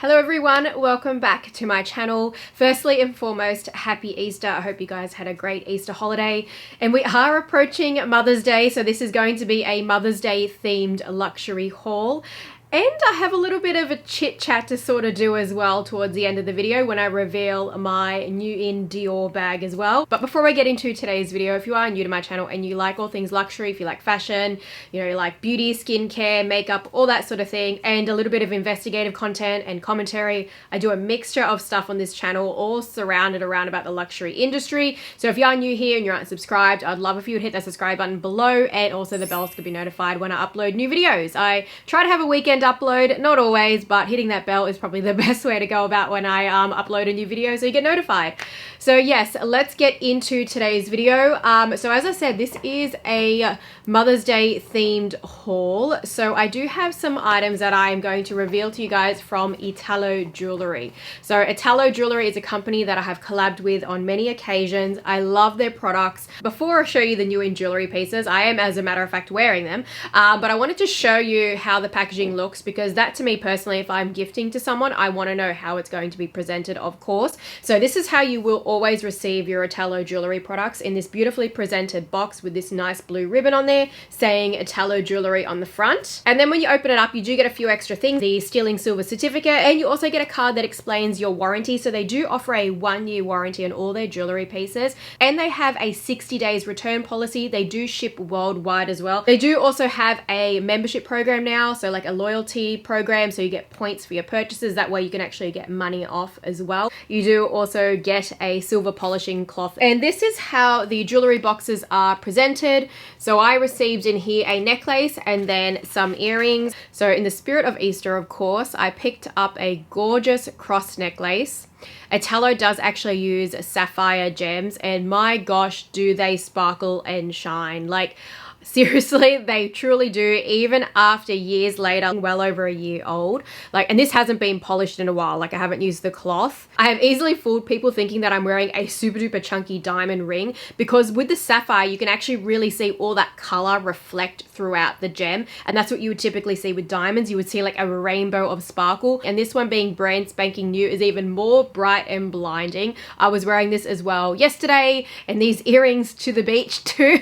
Hello everyone, welcome back to my channel. Firstly and foremost, happy Easter. I hope you guys had a great Easter holiday. And we are approaching Mother's Day, so this is going to be a Mother's Day themed luxury haul. And I have a little bit of a chit chat to sort of do as well towards the end of the video when I reveal my new in DIOR bag as well. But before I get into today's video, if you are new to my channel and you like all things luxury, if you like fashion, you know, you like beauty, skincare, makeup, all that sort of thing, and a little bit of investigative content and commentary, I do a mixture of stuff on this channel, all surrounded around about the luxury industry. So if you are new here and you aren't subscribed, I'd love if you would hit that subscribe button below, and also the bells to be notified when I upload new videos. I try to have a weekend upload, not always, but hitting that bell is probably the best way to go about when I upload a new video so you get notified. So yes, let's get into today's video. So as I said, this is a Mother's Day themed haul. So I do have some items that I am going to reveal to you guys from Italo Jewelry. So Italo Jewelry is a company that I have collabed with on many occasions. I love their products. Before I show you the new in jewelry pieces, I am as a matter of fact wearing them, but I wanted to show you how the packaging looks, because that to me personally, if I'm gifting to someone, I want to know how it's going to be presented, of course. So this is how you will always receive your Italo Jewelry products, in this beautifully presented box with this nice blue ribbon on there saying Italo Jewelry on the front. And then when you open it up, you do get a few extra things, the sterling silver certificate, and you also get a card that explains your warranty. So they do offer a 1-year warranty on all their jewelry pieces, and they have a 60 days return policy. They do ship worldwide as well. They do also have a membership program now, so like a loyalty program, so you get points for your purchases. That way you can actually get money off as well. You do also get a silver polishing cloth, and this is how the jewelry boxes are presented. So I received in here a necklace and then some earrings. So in the spirit of Easter, of course, I picked up a gorgeous cross necklace. Italo does actually use sapphire gems, and my gosh, do they sparkle and shine. Like, seriously, they truly do, even after years later, well over a year old. Like, and this hasn't been polished in a while. Like, I haven't used the cloth. I have easily fooled people thinking that I'm wearing a super duper chunky diamond ring, because with the sapphire, you can actually really see all that color reflect throughout the gem. And that's what you would typically see with diamonds. You would see like a rainbow of sparkle. And this one, being brand spanking new, is even more bright and blinding. I was wearing this as well yesterday, and these earrings to the beach too.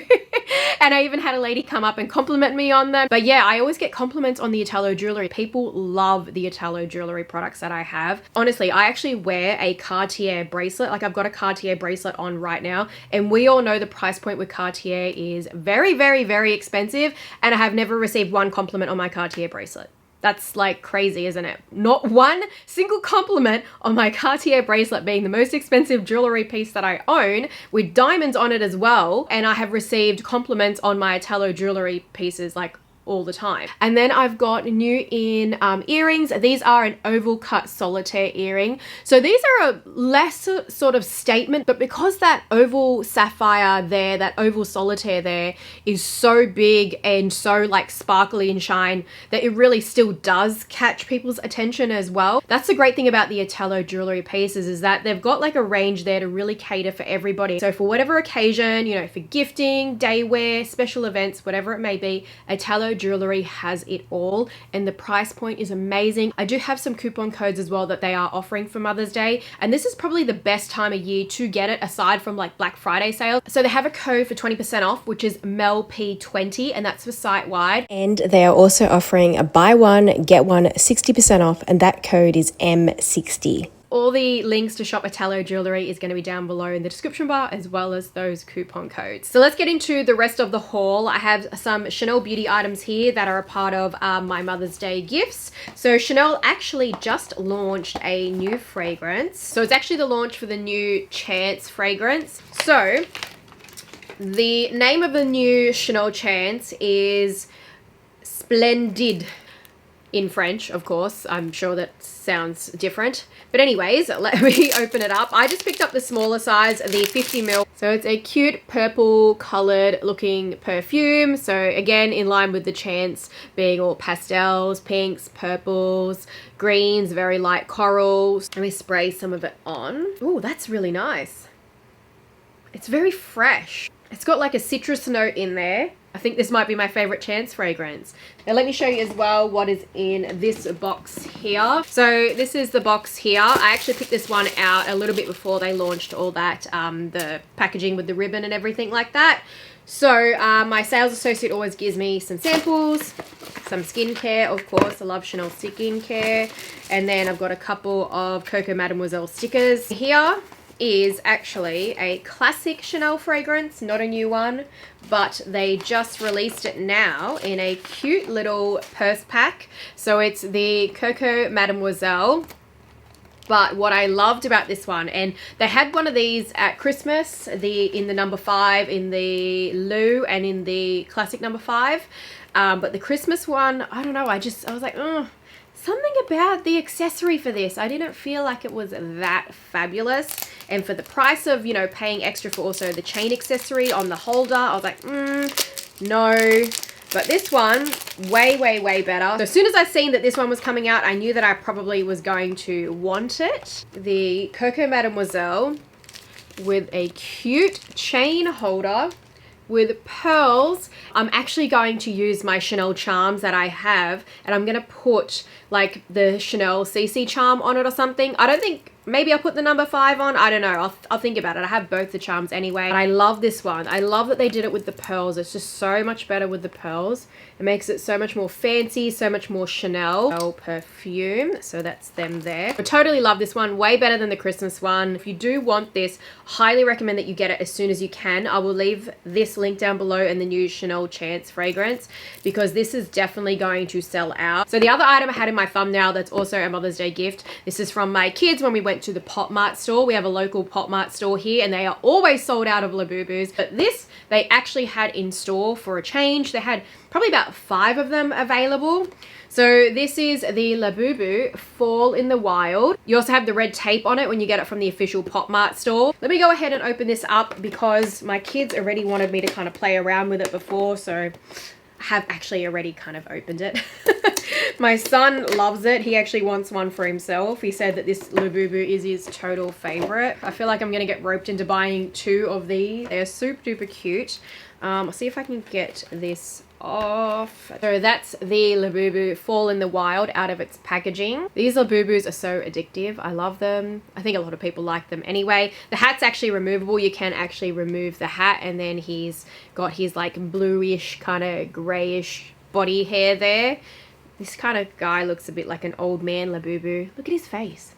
And I even had a lady come up and compliment me on them. But yeah, I always get compliments on the Italo Jewelry. People love the Italo Jewelry products that I have. Honestly, I actually wear a Cartier bracelet. Like, I've got a Cartier bracelet on right now, and we all know the price point with Cartier is very, very, very expensive, and I have never received one compliment on my Cartier bracelet. That's like crazy, isn't it? Not one single compliment on my Cartier bracelet, being the most expensive jewelry piece that I own, with diamonds on it as well. And I have received compliments on my Italo Jewelry pieces like all the time. And then I've got new in earrings. These are an oval cut solitaire earring. So these are a less sort of statement, but because that oval sapphire there, that oval solitaire there is so big and so like sparkly and shine, that it really still does catch people's attention as well. That's the great thing about the Italo Jewelry pieces, is that they've got like a range there to really cater for everybody. So for whatever occasion, you know, for gifting, day wear, special events, whatever it may be, Italo Jewelry has it all, and the price point is amazing. I do have some coupon codes as well that they are offering for Mother's Day, and this is probably the best time of year to get it, aside from like Black Friday sales. So they have a code for 20% off, which is MELP20, and that's for site wide. And they are also offering a buy one get one 60% off, and that code is M60. All the links to shop Italo Jewelry is going to be down below in the description bar, as well as those coupon codes. So let's get into the rest of the haul. I have some Chanel beauty items here that are a part of my Mother's Day gifts. So Chanel actually just launched a new fragrance. So it's actually the launch for the new Chance fragrance. So the name of the new Chanel Chance is Splendid. In French, of course. I'm sure that sounds different. But anyways, let me open it up. I just picked up the smaller size, the 50 ml. So it's a cute purple colored looking perfume. So again, in line with the Chance, being all pastels, pinks, purples, greens, very light corals. Let me spray some of it on. Oh, that's really nice. It's very fresh. It's got like a citrus note in there. I think this might be my favorite chance fragrance. Now let me show you as well what is in this box here. So this is the box here. I actually picked this one out a little bit before they launched all that, the packaging with the ribbon and everything like that. So my sales associate always gives me some samples, some skincare, of course. I love Chanel skincare. And then I've got a couple of Coco Mademoiselle stickers. Here is actually a classic Chanel fragrance, not a new one, but they just released it now in a cute little purse pack. So it's the Coco Mademoiselle. But what I loved about this one, and they had one of these at Christmas, in the number 5, in the Lou, and in the classic number 5. But the Christmas one, I don't know, I was like, oh, something about the accessory for this. I didn't feel like it was that fabulous. And for the price of, you know, paying extra for also the chain accessory on the holder, I was like, no. But this one, way, way, way better. So as soon as I seen that this one was coming out, I knew that I probably was going to want it. The Coco Mademoiselle with a cute chain holder with pearls. I'm actually going to use my Chanel charms that I have, and I'm going to put like the Chanel CC charm on it or something. I don't think, maybe I'll put the number 5 on. I don't know. I'll think about it. I have both the charms anyway. But I love this one. I love that they did it with the pearls. It's just so much better with the pearls. It makes it so much more fancy, so much more Chanel perfume. So that's them there. I totally love this one. Way better than the Christmas one. If you do want this, highly recommend that you get it as soon as you can. I will leave this link down below and the new Chanel Chance fragrance, because this is definitely going to sell out. So the other item I had in my thumbnail that's also a Mother's Day gift. This is from my kids when we went to the Pop Mart store. We have a local Pop Mart store here, and they are always sold out of Labubus. But this, they actually had in store for a change. They had probably about 5 of them available. So this is the Labubu Fall in the Wild. You also have the red tape on it when you get it from the official Pop Mart store. Let me go ahead and open this up because my kids already wanted me to kind of play around with it before, so I have actually already kind of opened it. My son loves it. He actually wants one for himself. He said that this Labubu is his total favorite. I feel like I'm going to get roped into buying 2 of these. They're super duper cute. I'll see if I can get this off. So that's the Labubu Fall in the Wild out of its packaging. These Labubus are so addictive. I love them. I think a lot of people like them anyway. The hat's actually removable. You can actually remove the hat, and then he's got his like bluish kind of grayish body hair there. This kind of guy looks a bit like an old man Labubu. Look at his face.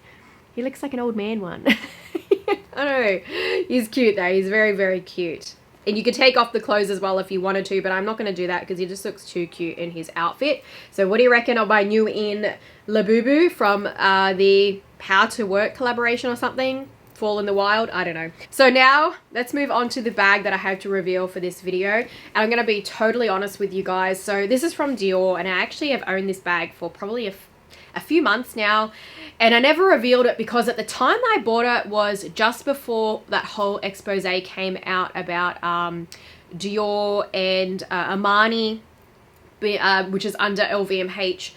He looks like an old man one. I don't know. He's cute though. He's very, very cute. And you could take off the clothes as well if you wanted to, but I'm not going to do that because he just looks too cute in his outfit. So what do you reckon of my new in Labubu from the How to Work collaboration or something? Fall in the Wild? I don't know. So now let's move on to the bag that I have to reveal for this video. And I'm going to be totally honest with you guys. So this is from DIOR, and I actually have owned this bag for probably a few months now, and I never revealed it because at the time I bought it was just before that whole expose came out about DIOR and Armani, which is under LVMH,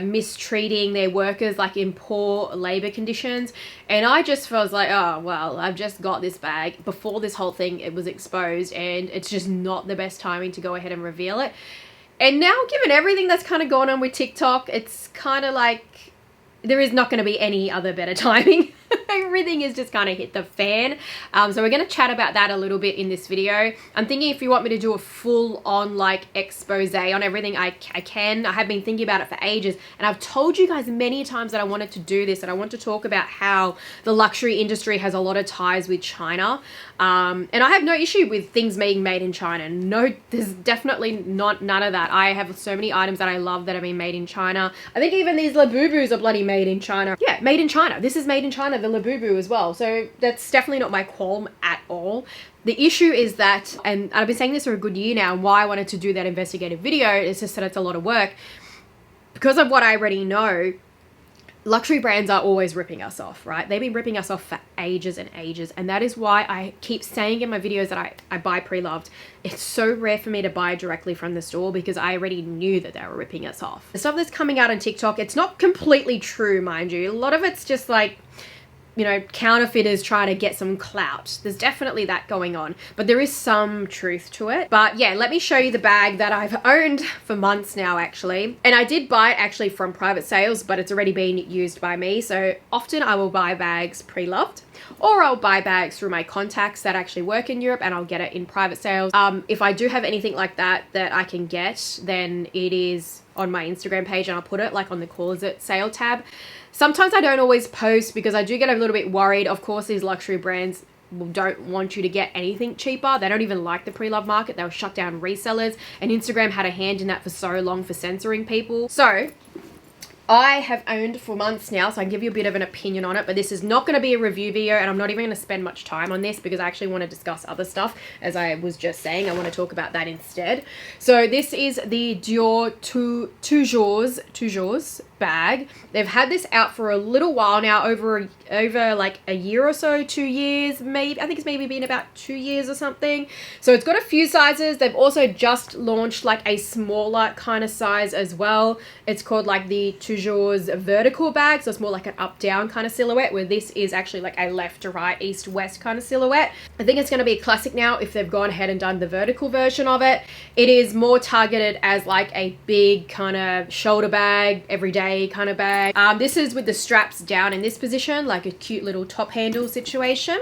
mistreating their workers like in poor labor conditions. And I just was like, oh well, I've just got this bag before this whole thing it was exposed, and it's just not the best timing to go ahead and reveal it. And now, given everything that's kind of gone on with TikTok, it's kind of like there is not going to be any other better timing. Everything is just kind of hit the fan. So we're going to chat about that a little bit in this video. I'm thinking if you want me to do a full-on like expose on everything, I can. I have been thinking about it for ages, and I've told you guys many times that I wanted to do this, and I want to talk about how the luxury industry has a lot of ties with China. And I have no issue with things being made in China. No, there's definitely none of that. I have so many items that I love that have been made in China. I think even these Labubus are bloody made in China. Yeah, made in China. This is made in China, the Labubu as well. So that's definitely not my qualm at all. The issue is that, and I've been saying this for a good year now, and why I wanted to do that investigative video is just that it's a lot of work. Because of what I already know, luxury brands are always ripping us off, right? They've been ripping us off for ages and ages. And that is why I keep saying in my videos that I buy pre-loved. It's so rare for me to buy directly from the store because I already knew that they were ripping us off. The stuff that's coming out on TikTok, it's not completely true, mind you. A lot of it's just like, you know, counterfeiters trying to get some clout. There's definitely that going on, but there is some truth to it. But yeah, let me show you the bag that I've owned for months now, actually. And I did buy it actually from private sales, but it's already been used by me. So often I will buy bags pre-loved, or I'll buy bags through my contacts that actually work in Europe, and I'll get it in private sales. If I do have anything like that I can get, then it is on my Instagram page, and I'll put it like on the closet sale tab. Sometimes I don't always post because I do get a little bit worried. Of course, these luxury brands don't want you to get anything cheaper. They don't even like the pre-love market. They'll shut down resellers, and Instagram had a hand in that for so long for censoring people. So I have owned for months now, so I can give you a bit of an opinion on it, but this is not going to be a review video, and I'm not even going to spend much time on this because I actually want to discuss other stuff. As I was just saying, I want to talk about that instead. So this is the DIOR Toujours bag. They've had this out for a little while now, over like a year or so, 2 years, maybe. I think it's maybe been about 2 years or something. So it's got a few sizes. They've also just launched like a smaller kind of size as well. It's called like the Toujours vertical bag. So it's more like an up-down kind of silhouette, where this is actually like a left to right, east-west kind of silhouette. I think it's going to be a classic now if they've gone ahead and done the vertical version of it. It is more targeted as like a big kind of shoulder bag, everyday kind of bag. This is with the straps down in this position, like a cute little top handle situation,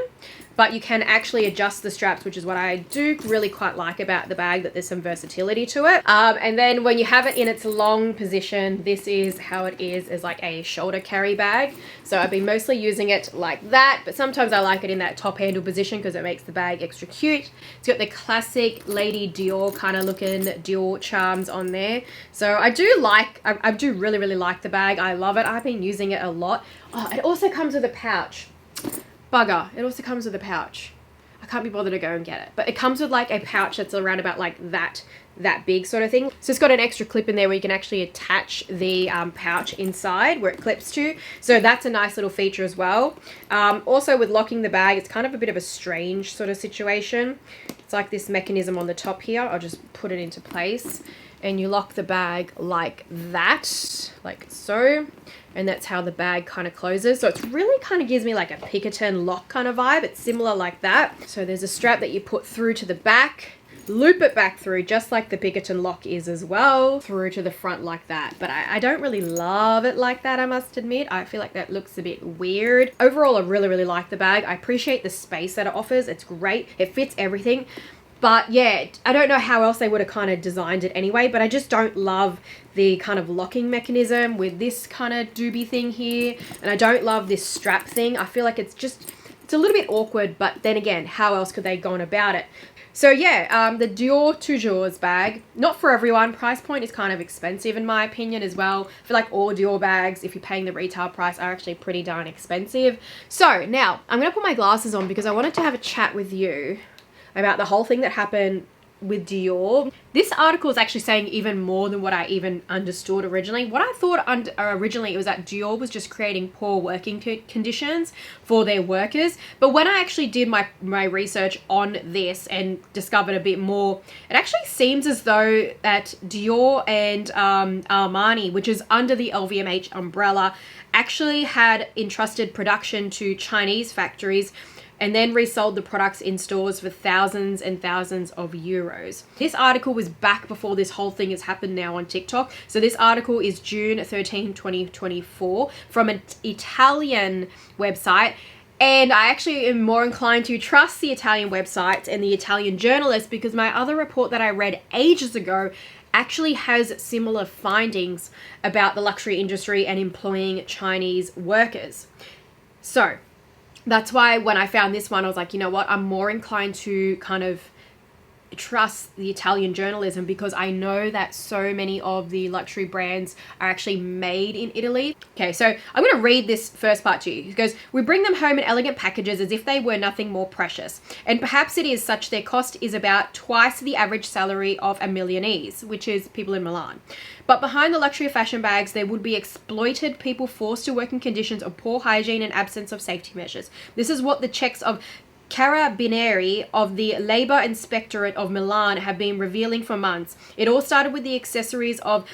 but you can actually adjust the straps, which is what I do really quite like about the bag, that there's some versatility to it. And then when you have it in its long position, this is how it is as like a shoulder carry bag. So I've been mostly using it like that, but sometimes I like it in that top handle position because it makes the bag extra cute. It's got the classic Lady Dior kind of looking Dior charms on there. So I do really, really like the bag. I love it. I've been using it a lot. Oh, it also comes with a pouch. Bugger, it also comes with a pouch. I can't be bothered to go and get it, but it comes with like a pouch that's around about like that big sort of thing. So it's got an extra clip in there where you can actually attach the pouch inside where it clips to. So that's a nice little feature as well. Also with locking the bag, it's kind of a bit of a strange sort of situation. It's like this mechanism on the top here. I'll just put it into place, and you lock the bag like that, like so. And that's how the bag kind of closes. So it's really kind of gives me like a Pinkerton lock kind of vibe. It's similar like that. So there's a strap that you put through to the back, loop it back through just like the Pinkerton lock is as well, through to the front like that. But I don't really love it like that, I must admit. I feel like that looks a bit weird. Overall, I really, really like the bag. I appreciate the space that it offers. It's great. It fits everything. But yeah, I don't know how else they would have kind of designed it anyway, but I just don't love the kind of locking mechanism with this kind of doobie thing here. And I don't love this strap thing. I feel like it's a little bit awkward, but then again, how else could they go on about it? So yeah, the DIOR Toujours bag, not for everyone. Price point is kind of expensive in my opinion as well. I feel like all DIOR bags, if you're paying the retail price, are actually pretty darn expensive. So now I'm going to put my glasses on because I wanted to have a chat with you about the whole thing that happened with DIOR. This article is actually saying even more than what I even understood originally. What I thought originally, it was that DIOR was just creating poor working conditions for their workers. But when I actually did my research on this and discovered a bit more, it actually seems as though that DIOR and Armani, which is under the LVMH umbrella, actually had entrusted production to Chinese factories and then resold the products in stores for thousands and thousands of euros. This article was back before this whole thing has happened now on TikTok. So this article is June 13, 2024 from an Italian website. And I actually am more inclined to trust the Italian websites and the Italian journalists because my other report that I read ages ago actually has similar findings about the luxury industry and employing Chinese workers. So that's why when I found this one, I was like, you know what? I'm more inclined to kind of trust the Italian journalism because I know that so many of the luxury brands are actually made in Italy. Okay, so I'm going to read this first part to you. It goes, we bring them home in elegant packages as if they were nothing more precious. And perhaps it is such their cost is about twice the average salary of a millionaires, which is people in Milan. But behind the luxury fashion bags, there would be exploited people forced to work in conditions of poor hygiene and absence of safety measures. This is what the checks of Carabinieri of the Labour Inspectorate of Milan have been revealing for months. It all started with the accessories of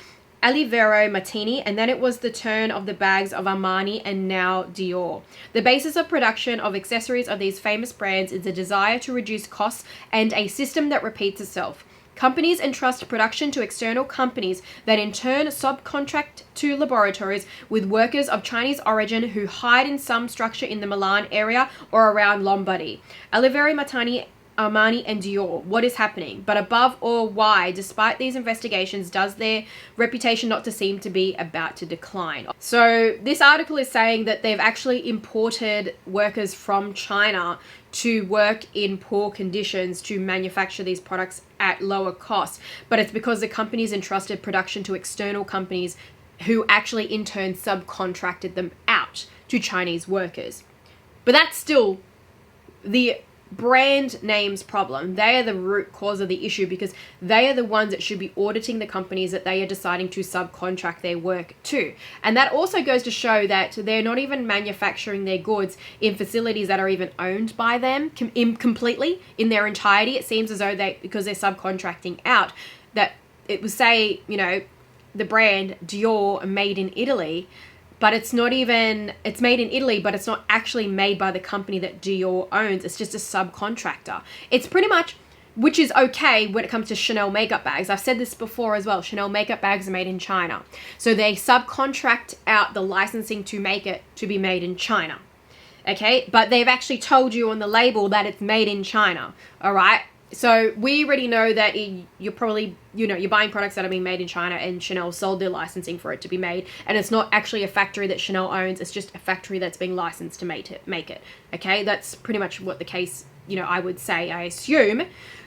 Olivero Martini, and then it was the turn of the bags of Armani and now Dior. The basis of production of accessories of these famous brands is a desire to reduce costs and a system that repeats itself. Companies entrust production to external companies that in turn subcontract to laboratories with workers of Chinese origin who hide in some structure in the Milan area or around Lombardy. Oliveri Martini, Armani and Dior. What is happening? But above all, why, despite these investigations, does their reputation not to seem to be about to decline? So this article is saying that they've actually imported workers from China to work in poor conditions to manufacture these products at lower cost. But it's because the companies entrusted production to external companies who actually in turn subcontracted them out to Chinese workers. But that's still the brand names problem. They are the root cause of the issue because they are the ones that should be auditing the companies that they are deciding to subcontract their work to. And that also goes to show that they're not even manufacturing their goods in facilities that are even owned by them completely in their entirety. It seems as though because they're subcontracting out, that it would say, you know, the brand Dior made in Italy, but it's not even, it's made in Italy, but it's not actually made by the company that Dior owns. It's just a subcontractor. It's pretty much, which is okay when it comes to Chanel makeup bags. I've said this before as well. Chanel makeup bags are made in China. So they subcontract out the licensing to make it to be made in China. Okay, but they've actually told you on the label that it's made in China. All right. So we already know that you're probably, you know, you're buying products that are being made in China and Chanel sold their licensing for it to be made. And it's not actually a factory that Chanel owns. It's just a factory that's being licensed to make it. Okay, that's pretty much what the case, you know, I would say, I assume,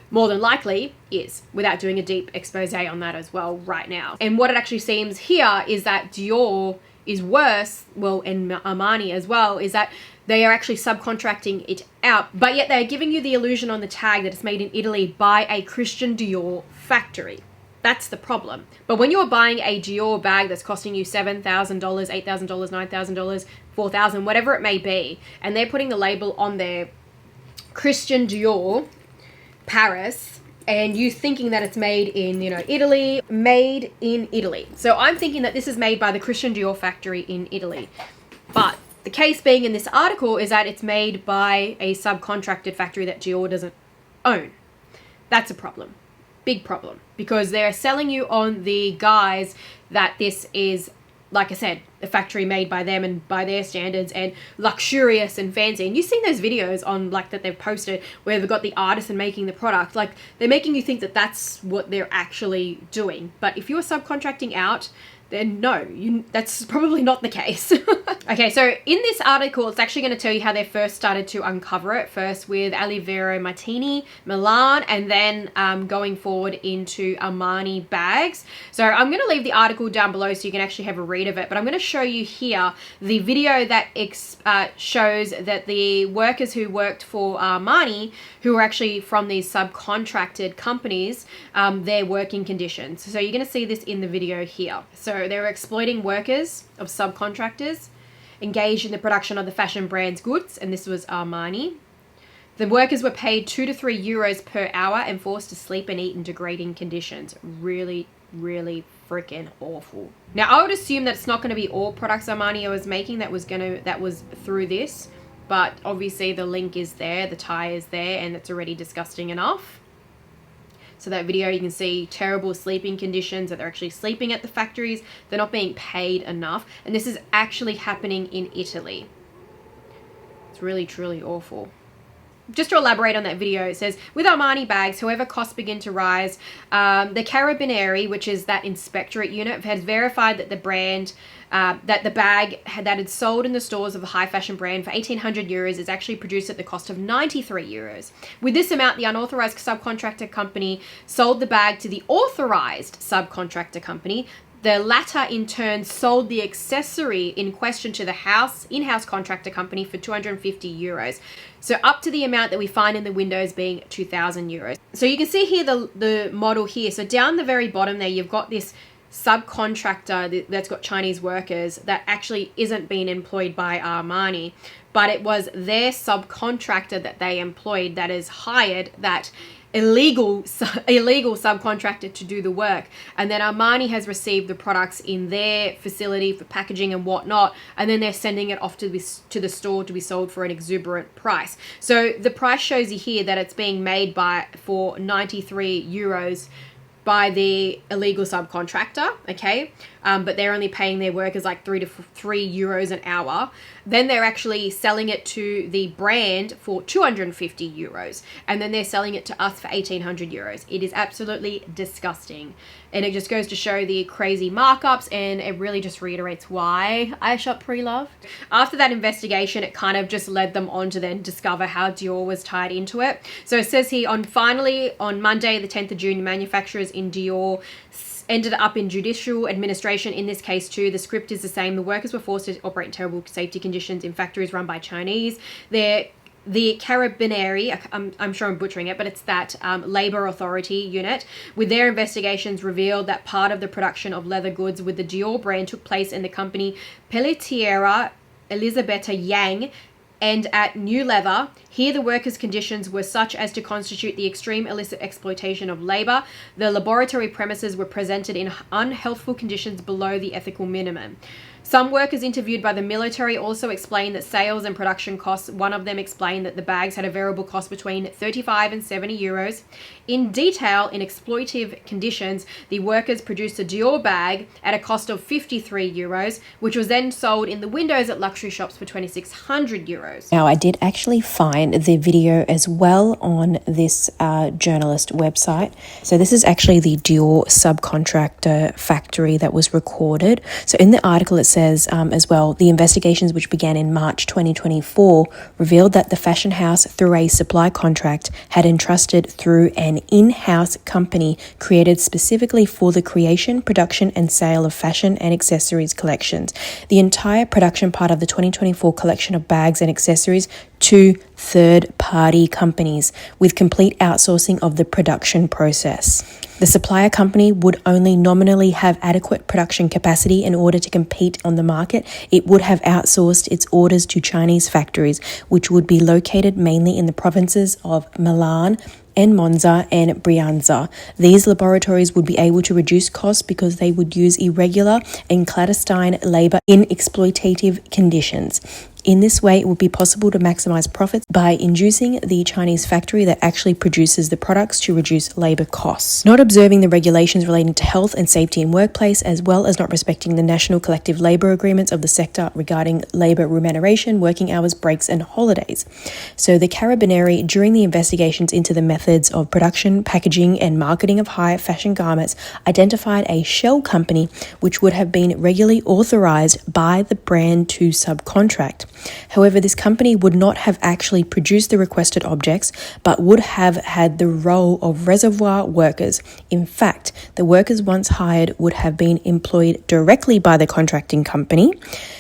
more than likely is, without doing a deep expose on that as well right now. And what it actually seems here is that Dior is worse, well, and Armani as well, is that they are actually subcontracting it out, but yet they're giving you the illusion on the tag that it's made in Italy by a Christian Dior factory. That's the problem. But when you're buying a Dior bag that's costing you $7,000, $8,000, $9,000, $4,000, whatever it may be, and they're putting the label on there, Christian Dior, Paris, and you thinking that it's made in, you know, Italy, made in Italy. So I'm thinking that this is made by the Christian Dior factory in Italy. But the case being in this article is that it's made by a subcontracted factory that Dior doesn't own. That's a problem. Big problem. Because they're selling you on the guise that this is, like I said, a factory made by them and by their standards and luxurious and fancy. And you've seen those videos on, like, that they've posted where they've got the artisan making the product. Like, they're making you think that that's what they're actually doing. But if you're subcontracting out, then no, that's probably not the case. Okay, so in this article, it's actually going to tell you how they first started to uncover it. First with Olivero Martini, Milan, and then going forward into Armani bags. So I'm going to leave the article down below so you can actually have a read of it. But I'm going to show you here the video that shows that the workers who worked for Armani, who were actually from these subcontracted companies, their working conditions. So you're going to see this in the video here. So they were exploiting workers of subcontractors engaged in the production of the fashion brand's goods, and this was Armani. The workers were paid 2 to 3 euros per hour and forced to sleep and eat in degrading conditions. Really, really freaking awful. Now, I would assume that it's not going to be all products Armani was making that was through this, but obviously the link is there, the tie is there, and it's already disgusting enough. So that video, you can see terrible sleeping conditions, that they're actually sleeping at the factories. They're not being paid enough. And this is actually happening in Italy. It's really, truly awful. Just to elaborate on that video, it says, with Armani bags, however costs begin to rise, the Carabinieri, which is that inspectorate unit, has verified that the brand, that the bag that had sold in the stores of the high fashion brand for 1,800 euros is actually produced at the cost of 93 euros. With this amount, the unauthorized subcontractor company sold the bag to the authorized subcontractor company. The latter, in turn, sold the accessory in question to the in-house contractor company for 250 euros. So up to the amount that we find in the windows being 2,000 euros. So you can see here the model here. So down the very bottom there, you've got this subcontractor that's got Chinese workers that actually isn't being employed by Armani, but it was their subcontractor that they employed that is hired that illegal subcontractor to do the work. And then Armani has received the products in their facility for packaging and whatnot, and then they're sending it off to the store to be sold for an exuberant price. So the price shows you here that it's being made for 93 euros by the illegal subcontractor, okay? But they're only paying their workers like 3 euros an hour. Then they're actually selling it to the brand for 250 euros. And then they're selling it to us for 1,800 euros. It is absolutely disgusting. And it just goes to show the crazy markups, and it really just reiterates why I shop pre-loved. After that investigation, it kind of just led them on to then discover how Dior was tied into it. So it says here, on Monday, the 10th of June, manufacturers in Dior ended up in judicial administration in this case too. The script is the same. The workers were forced to operate in terrible safety conditions in factories run by Chinese. The Carabinieri, I'm sure I'm butchering it, but it's that labor authority unit, with their investigations revealed that part of the production of leather goods with the Dior brand took place in the company Pelletiera Elisabetta Yang and at New Leather. Here the workers' conditions were such as to constitute the extreme illicit exploitation of labor. The laboratory premises were presented in unhealthful conditions below the ethical minimum. Some workers interviewed by the military also explained that sales and production costs, one of them explained that the bags had a variable cost between 35 and 70 euros. In detail, in exploitative conditions, the workers produced a Dior bag at a cost of 53 euros, which was then sold in the windows at luxury shops for 2,600 euros. Now, I did actually find the video as well on this journalist website. So this is actually the Dior subcontractor factory that was recorded. So in the article, it says as well, the investigations which began in March 2024 revealed that the fashion house, through a supply contract, had entrusted through an in-house company created specifically for the creation, production and sale of fashion and accessories collections, the entire production part of the 2024 collection of bags and accessories to third-party companies with complete outsourcing of the production process. The supplier company would only nominally have adequate production capacity in order to compete on the market. It would have outsourced its orders to Chinese factories, which would be located mainly in the provinces of Milan and Monza and Brianza. These laboratories would be able to reduce costs because they would use irregular and clandestine labor in exploitative conditions. In this way, it would be possible to maximize profits by inducing the Chinese factory that actually produces the products to reduce labor costs. Not observing the regulations relating to health and safety in workplace, as well as not respecting the national collective labor agreements of the sector regarding labor remuneration, working hours, breaks, and holidays. So the Carabinieri, during the investigations into the methods of production, packaging, and marketing of high fashion garments, identified a shell company which would have been regularly authorized by the brand to subcontract. However, this company would not have actually produced the requested objects, but would have had the role of reservoir workers. In fact, the workers once hired would have been employed directly by the contracting company.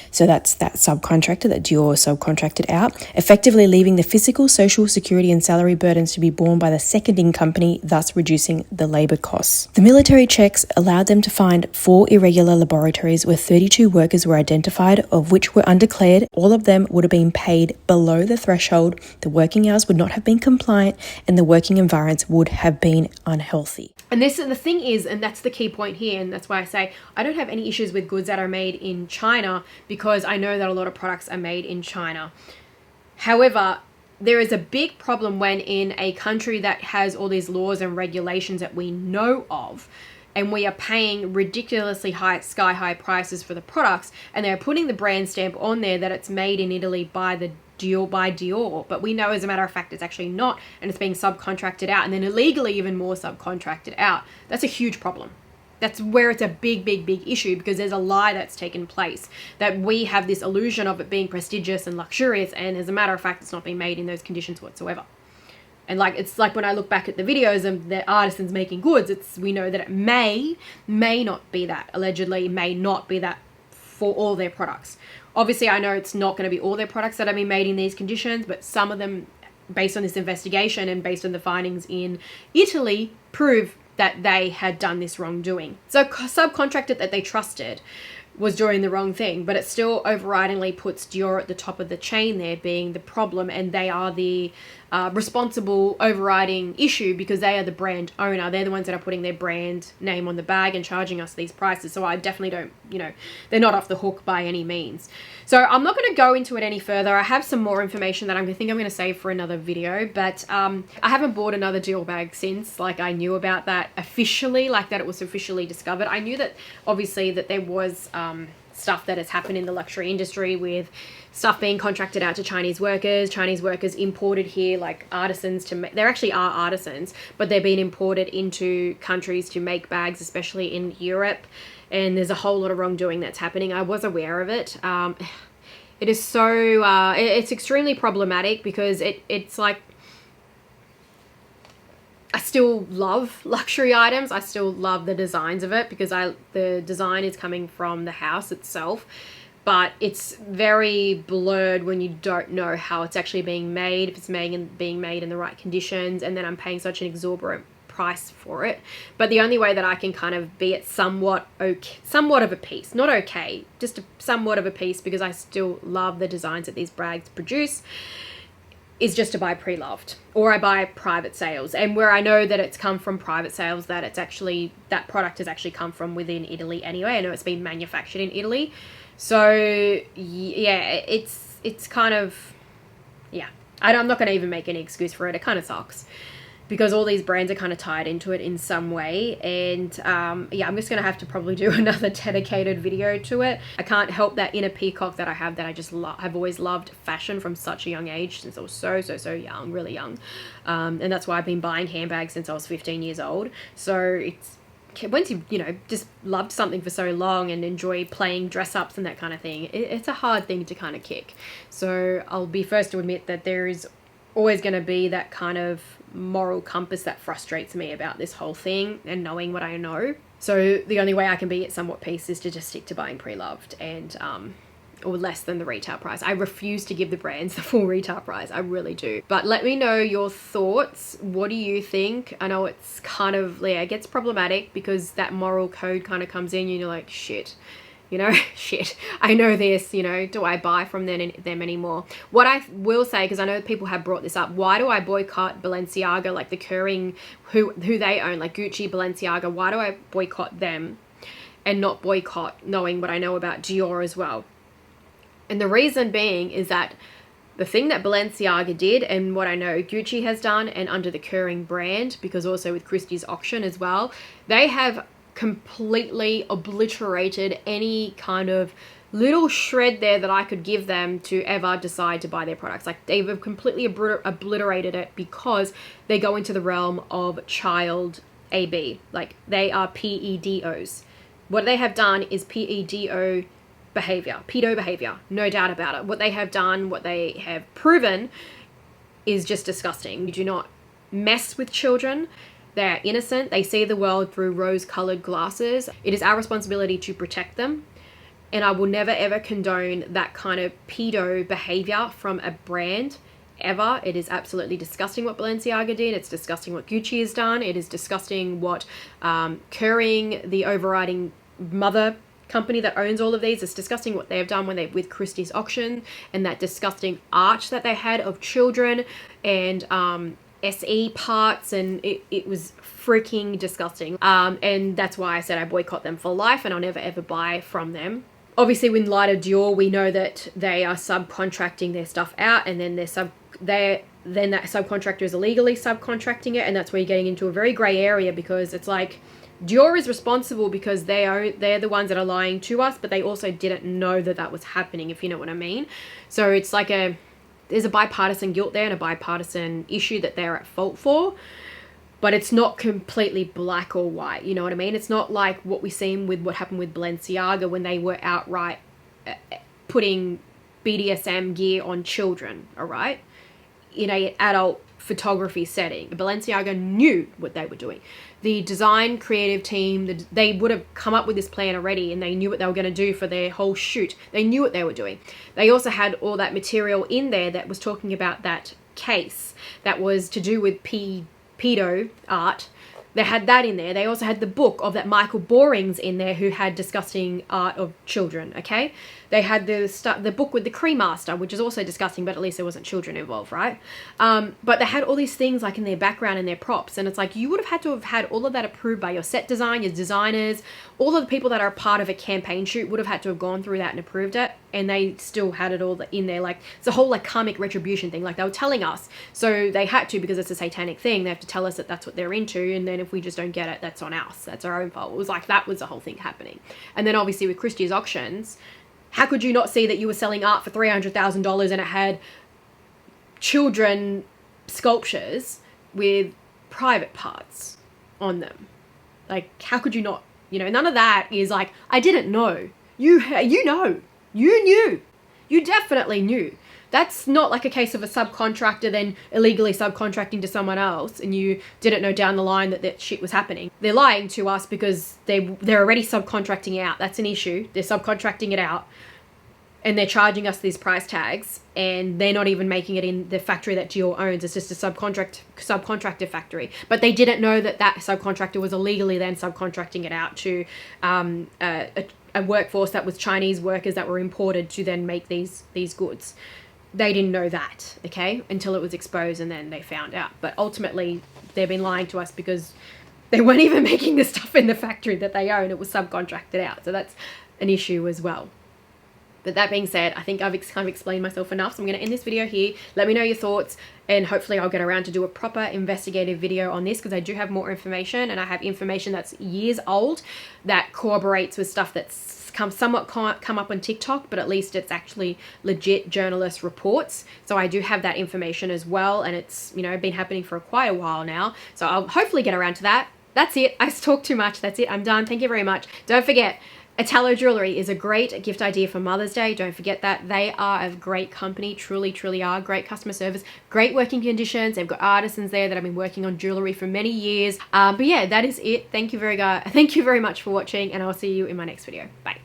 So that's that subcontractor that Dior subcontracted out, effectively leaving the physical, social, security and salary burdens to be borne by the seconding company, thus reducing the labor costs. The military checks allowed them to find 4 irregular laboratories where 32 workers were identified, of which were undeclared. All of them would have been paid below the threshold, the working hours would not have been compliant, and the working environments would have been unhealthy. And the thing is, and that's the key point here, and that's why I say I don't have any issues with goods that are made in China, because I know that a lot of products are made in China. However, there is a big problem when in a country that has all these laws and regulations that we know of, and we are paying ridiculously high, sky-high prices for the products, and they're putting the brand stamp on there that it's made in Italy by Dior, but we know as a matter of fact it's actually not, and it's being subcontracted out, and then illegally even more subcontracted out. That's a huge problem. That's where it's a big issue, because there's a lie that's taken place, that we have this illusion of it being prestigious and luxurious, and as a matter of fact it's not being made in those conditions whatsoever. And it's like when I look back at the videos of the artisans making goods, we know that it may not be that, allegedly may not be that for all their products. Obviously, I know it's not going to be all their products that have been made in these conditions, but some of them, based on this investigation and based on the findings in Italy, prove that they had done this wrongdoing. So subcontractor that they trusted was doing the wrong thing, but it still overridingly puts Dior at the top of the chain there being the problem, and they are the responsible overriding issue because they are the brand owner. They're the ones that are putting their brand name on the bag and charging us these prices. So I definitely don't, they're not off the hook by any means. So I'm not going to go into it any further. I have some more information that I'm going to save for another video, but I haven't bought another DIOR bag since. Like, I knew about that officially, like that it was officially discovered. I knew that obviously that there was stuff that has happened in the luxury industry with stuff being contracted out to Chinese workers imported here, like artisans to make, there actually are artisans, but they're being imported into countries to make bags, especially in Europe. And there's a whole lot of wrongdoing that's happening. I was aware of it. It is so, it's extremely problematic because it's like, I still love luxury items. I still love the designs of it because the design is coming from the house itself, but it's very blurred when you don't know how it's actually being made, if it's being made in the right conditions, and then I'm paying such an exorbitant price for it. But the only way that I can kind of be at somewhat of a piece, not okay, just somewhat of a piece, because I still love the designs that these bags produce, is just to buy pre-loved, or I buy private sales. And where I know that it's come from private sales, that it's actually, that product has actually come from within Italy anyway. I know it's been manufactured in Italy. So yeah, it's kind of, yeah, I'm not going to even make any excuse for it. It kind of sucks because all these brands are kind of tied into it in some way. And yeah, I'm just going to have to probably do another dedicated video to it. I can't help that inner peacock that I have, that I just I've always loved fashion from such a young age, since I was so young, really young. And that's why I've been buying handbags since I was 15 years old. So it's, once you just loved something for so long and enjoy playing dress ups and that kind of thing, it's a hard thing to kind of kick. So I'll be first to admit that there is always going to be that kind of moral compass that frustrates me about this whole thing, and knowing what I know. So the only way I can be at somewhat peace is to just stick to buying pre-loved and or less than the retail price. I refuse to give the brands the full retail price. I really do. But let me know your thoughts. What do you think? I know it's kind of, yeah, it gets problematic because that moral code kind of comes in and you're like, shit, shit, I know this, do I buy from them anymore? What I will say, because I know people have brought this up, why do I boycott Balenciaga, like the Kering, who they own, like Gucci, Balenciaga? Why do I boycott them and not boycott knowing what I know about DIOR as well? And the reason being is that the thing that Balenciaga did, and what I know Gucci has done, and under the Kering brand, because also with Christie's auction as well, they have completely obliterated any kind of little shred there that I could give them to ever decide to buy their products. Like, they've completely obliterated it because they go into the realm of child AB. Like, they are PEDOs. What they have done is PEDO behavior, pedo behavior, no doubt about it. What they have done, what they have proven is just disgusting. You do not mess with children. They are innocent. They see the world through rose-colored glasses. It is our responsibility to protect them. And I will never, ever condone that kind of pedo behavior from a brand, ever. It is absolutely disgusting what Balenciaga did. It's disgusting what Gucci has done. It is disgusting what Kering, the overriding mother company that owns all of these, it's disgusting what they have done with Christie's auction, and that disgusting art that they had of children and SE parts, and it was freaking disgusting. And that's why I said I boycott them for life, and I'll never ever buy from them. Obviously, in light of DIOR, we know that they are subcontracting their stuff out, and then then that subcontractor is illegally subcontracting it, and that's where you're getting into a very grey area, because it's like DIOR is responsible because they're the ones that are lying to us, but they also didn't know that was happening, if you know what I mean. So it's like there's a bipartisan guilt there and a bipartisan issue that they're at fault for, but it's not completely black or white, you know what I mean? It's not like what we seen with what happened with Balenciaga when they were outright putting BDSM gear on children, all right, in an adult photography setting. Balenciaga knew what they were doing. The design creative team, they would have come up with this plan already, and they knew what they were going to do for their whole shoot. They knew what they were doing. They also had all that material in there that was talking about that case that was to do with pedo art. They had that in there. They also had the book of that Michael Borings in there, who had disgusting art of children, okay? They had the book with the cremaster, which is also disgusting, but at least there wasn't children involved, right? But they had all these things like in their background and their props, and it's like you would have had to have had all of that approved by your set design, your designers, all of the people that are part of a campaign shoot would have had to have gone through that and approved it, and they still had it all in there. Like, it's a whole like karmic retribution thing. Like, they were telling us, so they had to, because it's a satanic thing, they have to tell us that that's what they're into, and then if we just don't get it, that's on us, that's our own fault. It was like, that was the whole thing happening. And then obviously with Christie's auctions, how could you not see that you were selling art for $300,000 and it had children sculptures with private parts on them? Like, how could you not? You know, none of that is like, I didn't know. You know. You knew. You definitely knew. That's not like a case of a subcontractor then illegally subcontracting to someone else and you didn't know down the line that that shit was happening. They're lying to us because they're already subcontracting out. That's an issue. They're subcontracting it out and they're charging us these price tags, and they're not even making it in the factory that DIOR owns. It's just a subcontractor factory. But they didn't know that that subcontractor was illegally then subcontracting it out to a workforce that was Chinese workers that were imported to then make these goods. They didn't know that, okay, until it was exposed, and then they found out. But ultimately, they've been lying to us because they weren't even making the stuff in the factory that they own. It was subcontracted out. So that's an issue as well. But that being said, I think I've kind of explained myself enough. So I'm going to end this video here. Let me know your thoughts, and hopefully I'll get around to do a proper investigative video on this, because I do have more information, and I have information that's years old that corroborates with stuff that's come up on TikTok, but at least it's actually legit journalist reports. So I do have that information as well, and it's, you know, been happening for quite a while now. So I'll hopefully get around to that. That's it. I talked too much. That's it. I'm done. Thank you very much. Don't forget, Italo Jewelry is a great gift idea for Mother's Day. Don't forget that. They are a great company, truly, truly are. Great customer service, great working conditions. They've got artisans there that have been working on jewelry for many years. But yeah, that is it. Thank you very much for watching, and I'll see you in my next video. Bye.